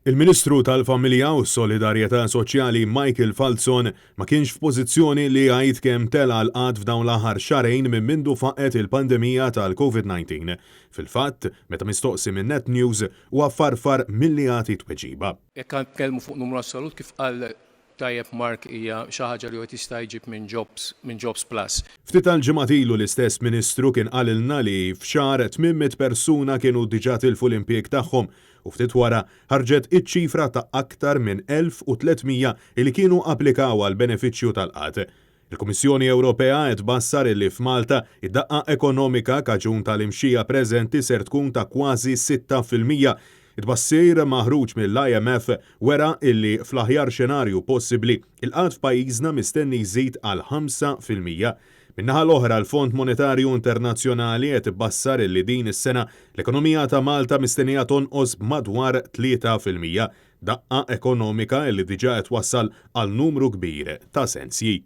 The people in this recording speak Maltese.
Il-Ministru tal-Familja u s-Solidarjetà Soċjali Michael Falzon ma kienx f'pożizzjoni li jgħid kemm tela l-qatt f'dawn l-aħħar xarejn minn mindu faqet il-pandemija tal-COVID-19. Fil-fatt, meta mistoqsi minn Net News huwa farfar milli jagħti tweġiba. Jekk nitkellmu fuq numru assolut kif qal tajjeb Mark hija xi ħaġa li qed jista' jġib minn Jobs Plus. Ftit tal-ġimgħat ilu l-istess Ministru kien qalilna li f'xahar 800 persuna kienu diġà tilfu l-impjieg tagħhom u ftit wara ħarġet iċ-ċifra ta' aktar minn 1300 li kienu applikaw għal benefiċċju tal-qatt. Il-Kummissjoni Ewropea qed tbassar li f'Malta id-daqqa ekonomika kaġun tal-imxija preżenti ser tkun ta' kważi 6%. It-bassir maħruġ mill-IMF wera illi fl-aħjar xenarju possibbli il-qatt f'pajjiżna mistenni jżid għal 5%. Min-naħa l-oħra l-Fond Monetarju Internazzjonali qed ibbassar illi din is-sena l-ekonomija ta' Malta mistennija tonqos b'madwar 3%, daqqa ekonomika illi diġà qed wassal għal numru kbir ta' sensji.